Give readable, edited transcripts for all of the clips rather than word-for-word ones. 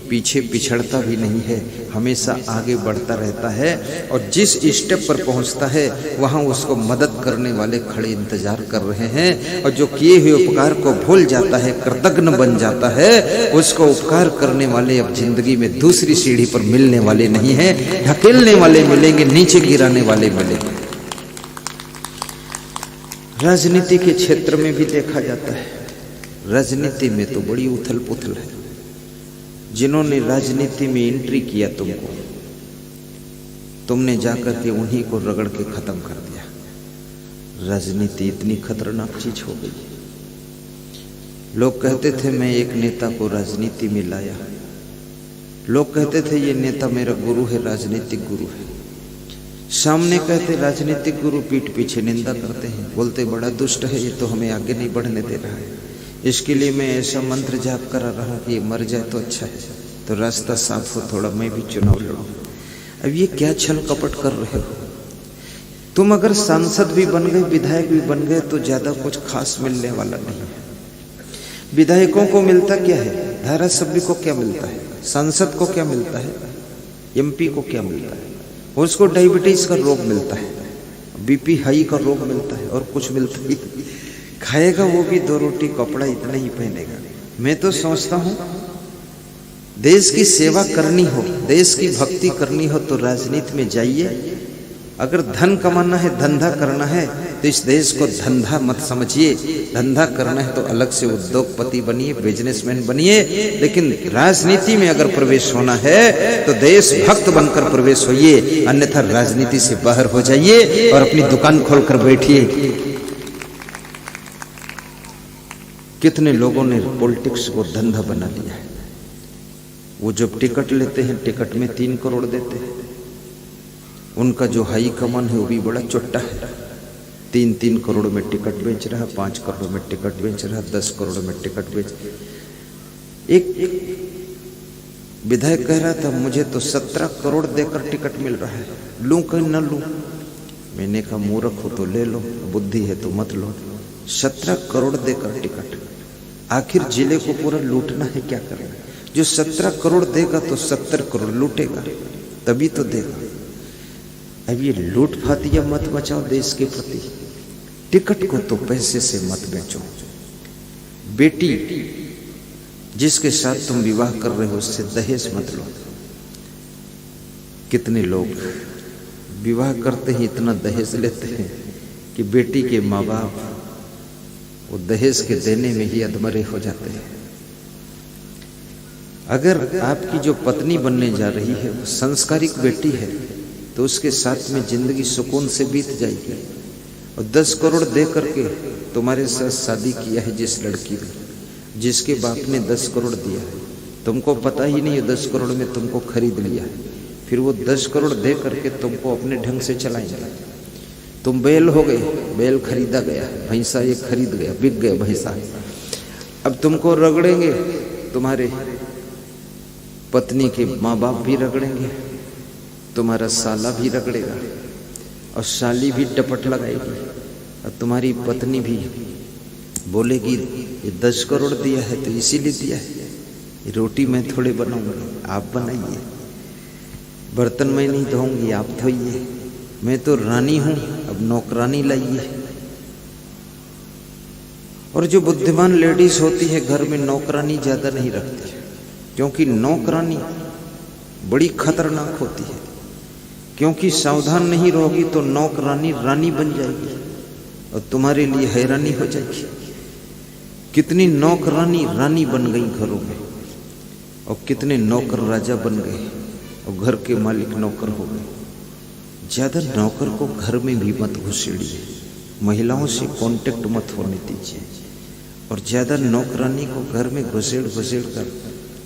पीछे पिछड़ता भी नहीं है, हमेशा आगे बढ़ता रहता है और जिस स्टेप पर पहुंचता है वहां उसको मदद करने वाले खड़े इंतजार कर रहे हैं। और जो किए हुए उपकार को भूल जाता है, कृतज्ञ बन जाता है, उसको उपकार करने वाले अब जिंदगी में दूसरी सीढ़ी पर मिलने वाले नहीं है, ढकेलने वाले मिलेंगे, नीचे गिराने वाले मिलेंगे। राजनीति के क्षेत्र में भी देखा जाता है, राजनीति में तो बड़ी उथल पुथल है। जिन्होंने राजनीति में एंट्री किया तुमने जाकर के उन्हीं को रगड़ के खत्म कर दिया। राजनीति इतनी खतरनाक चीज हो गई। लोग कहते थे मैं एक नेता को राजनीति में लाया, लोग कहते थे ये नेता मेरा गुरु है, राजनीतिक गुरु है। सामने कहते राजनीतिक गुरु, पीठ पीछे निंदा करते हैं, बोलते बड़ा दुष्ट है, ये तो हमें आगे नहीं बढ़ने दे रहा है, इसके लिए मैं ऐसा मंत्र जाप करा रहा हूं कि ये मर जाए तो अच्छा है, तो रास्ता साफ हो, थोड़ा मैं भी चुनाव लड़ूं। अब ये क्या छल कपट कर रहे हो? तुम अगर सांसद भी बन गए, विधायक भी बन गए तो ज्यादा कुछ खास मिलने वाला नहीं है। विधायकों को मिलता क्या है, धारासभ्य को क्या मिलता है, सांसद को क्या मिलता है, एमपी को क्या मिलता है? उसको डायबिटीज का रोग मिलता है, बीपी हाई का रोग मिलता है, और कुछ मिलता ही। खाएगा वो भी 2 रोटी, कपड़ा इतना ही पहनेगा। मैं तो सोचता हूं देश की सेवा करनी हो, देश की भक्ति करनी हो तो राजनीति में जाइए। अगर धन कमाना है, धंधा करना है तो इस देश को धंधा मत समझिए। धंधा करना है तो अलग से उद्योगपति बनिए, बिजनेसमैन बनिए, लेकिन राजनीति में अगर प्रवेश होना है तो देशभक्त बनकर प्रवेश होइए, अन्यथा राजनीति से बाहर हो जाइए और अपनी दुकान खोलकर बैठिए। कितने लोगों ने पॉलिटिक्स को धंधा बना लिया है। वो जब टिकट लेते हैं, टिकट में 3 करोड़ देते हैं। उनका जो हाई कमान है वो भी बड़ा चोट्टा है, 3-3 करोड़ में टिकट बेच रहा, 5 करोड़ में टिकट बेच रहा, 10 करोड़ में टिकट बेच। एक विधायक कह रहा था मुझे तो 17 करोड़ देकर टिकट मिल रहा है, लूं कहीं न लूं। मैंने कहा मूर्ख हो तो ले लो, बुद्धि है तो मत लो। 17 करोड़ देकर टिकट, आखिर जिले को पूरा लूटना है, क्या करना है? जो 17 करोड़ देगा तो 70 करोड़ लूटेगा, तभी तो देगा। अब ये लूट फातिया मत बचाओ देश के प्रति। टिकट को तो पैसे से मत बेचो। बेटी जिसके साथ तुम विवाह कर रहे हो उससे दहेज मत लो। कितने लोग विवाह करते ही इतना दहेज लेते हैं कि बेटी के माँ बाप वो दहेज के देने में ही अधमरे हो जाते हैं। अगर आपकी जो पत्नी बनने जा रही है वो संस्कारिक बेटी है तो उसके साथ में जिंदगी सुकून से बीत जाएगी। और 10 करोड़ दे करके तुम्हारे साथ शादी किया है जिस लड़की ने, जिसके बाप ने 10 करोड़ दिया है, तुमको पता ही नहीं है 10 करोड़ में तुमको खरीद लिया है, फिर वो 10 करोड़ दे करके तुमको अपने ढंग से चलाएंगे। तुम बैल हो गए, बैल खरीदा गया, भैंसा ये खरीद गया, बिक गया भैंसा। अब तुमको रगड़ेंगे, तुम्हारे पत्नी के माँ बाप भी रगड़ेंगे, तुम्हारा साला भी रगड़ेगा और साली भी टपट लगाएगी, और तुम्हारी पत्नी भी बोलेगी ये 10 करोड़ दिया है तो इसीलिए दिया है, रोटी मैं थोड़े बनाऊंगी, आप बनाइए, बर्तन मैं नहीं धोऊंगी, आप धोइए, मैं तो रानी हूं, अब नौकरानी लाइए। और जो बुद्धिमान लेडीज होती है घर में नौकरानी ज्यादा नहीं रखती, क्योंकि नौकरानी बड़ी खतरनाक होती है, क्योंकि सावधान नहीं रहोगी तो नौकरानी रानी बन जाएगी और तुम्हारे लिए हैरानी हो जाएगी। कितनी नौकरानी रानी बन गई घरों में, और कितने नौकर राजा बन गए और घर के मालिक नौकर हो गए। ज्यादा नौकर को घर में भी मत घुसेड़िए, महिलाओं से कांटेक्ट मत होने दीजिए, और ज्यादा नौकरानी को घर में घुसेड़ कर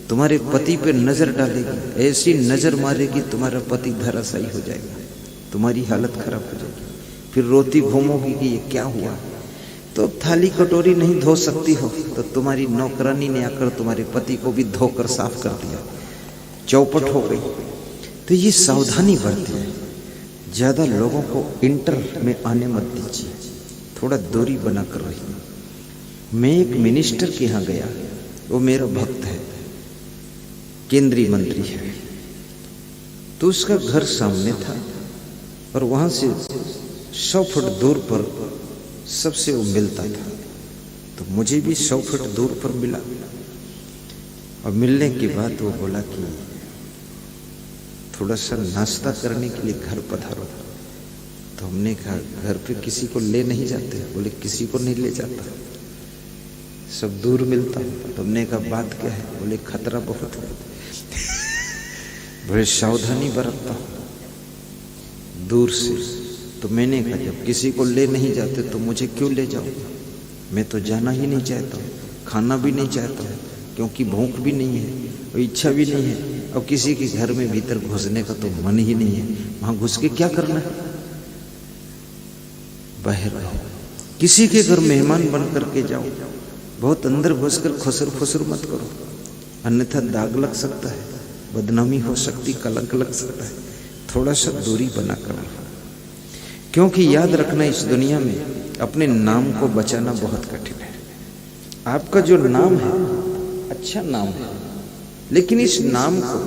तुम्हारे पति पे नजर डालेगी, ऐसी नजर मारेगी तुम्हारा पति धराशायी हो जाएगा, तुम्हारी हालत खराब हो जाएगी। फिर रोती घूमोगी कि ये क्या हुआ। तो थाली कटोरी नहीं धो सकती हो तो तुम्हारी नौकरानी ने आकर तुम्हारे पति को भी धोकर साफ कर दिया, चौपट हो गई। तो ये सावधानी बरतिए, ज्यादा लोगों को इंटर में आने मत दीजिए, थोड़ा दूरी बना कर रहिए। मैं एक मिनिस्टर के यहाँ गया, वो मेरा भक्त है, केंद्रीय मंत्री है, तो उसका घर सामने था और वहां से 100 फुट दूर पर सबसे वो मिलता था। तो मुझे भी 100 फुट दूर पर मिला और मिलने के बाद वो बोला कि थोड़ा सा नाश्ता करने के लिए घर पधारो। तो हमने कहा घर पे किसी को ले नहीं जाते। बोले किसी को नहीं ले जाता, सब दूर मिलता हूं। तो हमने कहा बात क्या है? बोले खतरा बहुत है, बड़े सावधानी बरतता हूं दूर से। तो मैंने कहा जब किसी को ले नहीं जाते तो मुझे क्यों ले जाओ? मैं तो जाना ही नहीं चाहता हूँ, खाना भी नहीं चाहता हूँ, क्योंकि भूख भी नहीं है और इच्छा भी नहीं है। और किसी के घर में भीतर घुसने का तो मन ही नहीं है, वहां घुस के क्या करना है? बाहर रहो, किसी के घर मेहमान बन करके जाओ, बहुत अंदर घुसकर खुसर फुसर मत करो, अन्यथा दाग लग सकता है, बदनामी हो सकती, कलंक लग सकता है। थोड़ा सा दूरी बना कर रहो, क्योंकि याद रखना इस दुनिया में अपने नाम को बचाना बहुत कठिन है। आपका जो नाम है अच्छा नाम है, लेकिन इस नाम को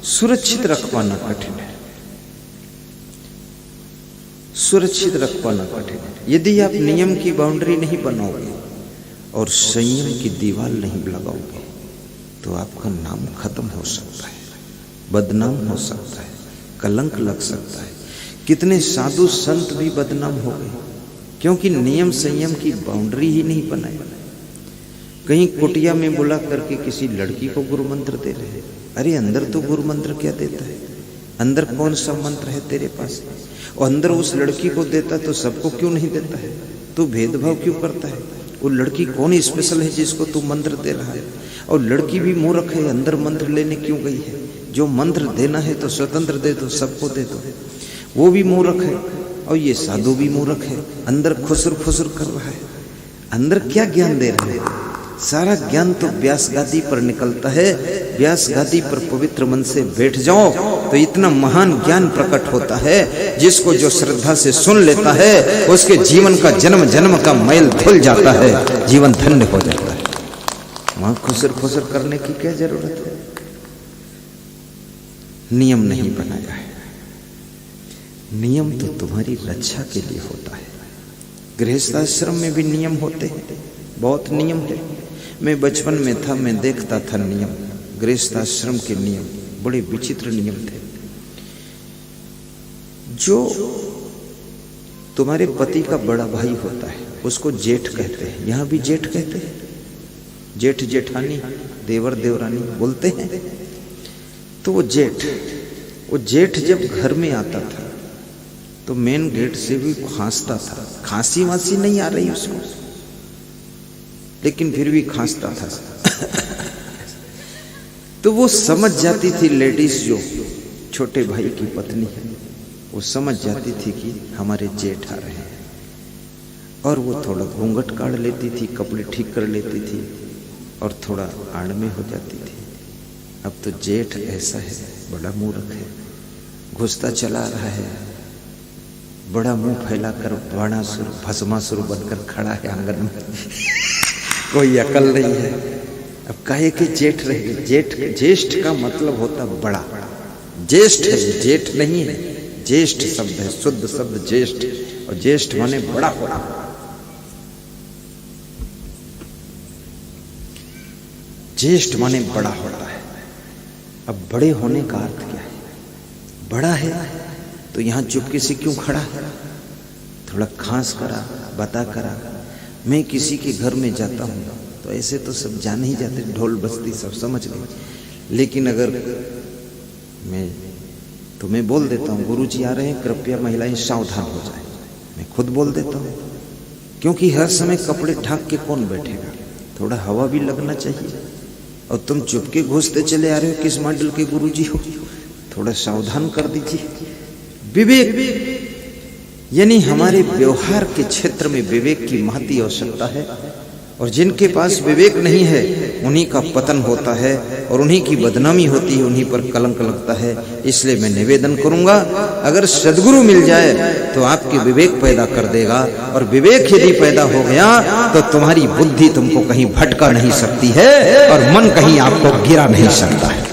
सुरक्षित रख पाना कठिन है, सुरक्षित रख पाना कठिन है। यदि आप नियम की बाउंड्री नहीं बनाओगे और संयम की दीवार नहीं लगाओगे तो आपका नाम खत्म हो सकता है, बदनाम हो सकता है, कलंक लग सकता है। कितने साधु संत भी बदनाम हो गए क्योंकि नियम संयम की बाउंड्री ही नहीं बनाई। कहीं कुटिया में बुला करके किसी लड़की को गुरु मंत्र दे रहे। अरे अंदर तो गुरु मंत्र क्या देता है? अंदर कौन सा मंत्र है तेरे पास? और अंदर उस लड़की को देता तो सबको क्यों नहीं देता है? तू भेदभाव क्यों करता है? वो लड़की कौन स्पेशल है जिसको तू मंत्र दे रहा है? और लड़की भी मूर्ख है, अंदर मंत्र लेने क्यों गई है? जो मंत्र देना है तो स्वतंत्र दे दो, सबको दे दो। वो भी मूर्ख है और ये साधु भी मूर्ख है, अंदर खुसर फुसर कर रहा है। अंदर क्या ज्ञान दे रहा है? सारा ज्ञान तो व्यास गादी पर निकलता है। व्यास गादी पर पवित्र मन से बैठ जाओ तो इतना महान ज्ञान प्रकट होता है, जिसको जो श्रद्धा से सुन लेता है उसके जीवन का जन्म जन्म का मैल धुल जाता है, जीवन धन्य हो जाता है। वहां खुसर फुसर करने की क्या जरूरत है? नियम नहीं बनाया है। नियम तो तुम्हारी रक्षा के लिए होता है। गृहस्थाश्रम में भी नियम होते हैं, बहुत नियम है। मैं बचपन में था, मैं देखता था नियम, गृहस्थाश्रम के नियम बड़े विचित्र नियम थे। जो तुम्हारे पति का बड़ा भाई होता है उसको जेठ कहते हैं, यहां भी जेठ कहते हैं, जेठ जेठानी, देवर देवरानी बोलते हैं। तो वो जेठ जब घर में आता था तो मेन गेट से भी खांसता था। खांसी वांसी नहीं आ रही उसको, लेकिन फिर भी खांसता था। तो वो समझ जाती थी, लेडीज जो छोटे भाई की पत्नी है वो समझ जाती थी कि हमारे जेठ आ रहे हैं, और वो थोड़ा घूंघट काढ़ लेती थी, कपड़े ठीक कर लेती थी और थोड़ा आड़ में हो जाती थी। अब तो जेठ ऐसा है, बड़ा मूर्ख है, घुसता चला रहा है, बड़ा मुंह फैलाकर बाणासुर भस्मासुर बनकर खड़ा है आंगन में। कोई अकल नहीं है। अब काहे के जेठ रहे? ज्येष्ठ का मतलब होता बड़ा, ज्येष्ठ है, जेठ नहीं है, ज्येष्ठ शब्द है, शुद्ध शब्द ज्येष्ठ, और ज्येष्ठ माने बड़ा होना। ज्येष्ठ माने बड़ा होता है। अब बड़े होने का अर्थ क्या है? बड़ा है तो यहां चुपके से क्यों खड़ा है? थोड़ा खांस करा, बता करा। मैं किसी के घर में जाता हूं तो ऐसे तो सब जान ही जाते, ढोल बजती सब समझ गए। लेकिन अगर मैं तुम्हें बोल देता हूं गुरुजी आ रहे हैं, कृपया महिलाएं सावधान हो जाए, मैं खुद बोल देता हूं, क्योंकि हर समय कपड़े ढाक के कौन बैठेगा? थोड़ा हवा भी लगना चाहिए। और तुम चुपके घुसते चले आ रहे हो, किस मॉडल के गुरुजी हो? थोड़ा सावधान कर दीजिए। विवेक यानी हमारे व्यवहार के क्षेत्र में विवेक की महती आवश्यकता है, और जिनके पास विवेक नहीं है उन्हीं का पतन होता है और उन्हीं की बदनामी होती है, उन्हीं पर कलंक लगता है। इसलिए मैं निवेदन करूंगा, अगर सद्गुरु मिल जाए तो आपके विवेक पैदा कर देगा, और विवेक यदि पैदा हो गया तो तुम्हारी बुद्धि तुमको कहीं भटका नहीं सकती है और मन कहीं आपको गिरा नहीं सकता है।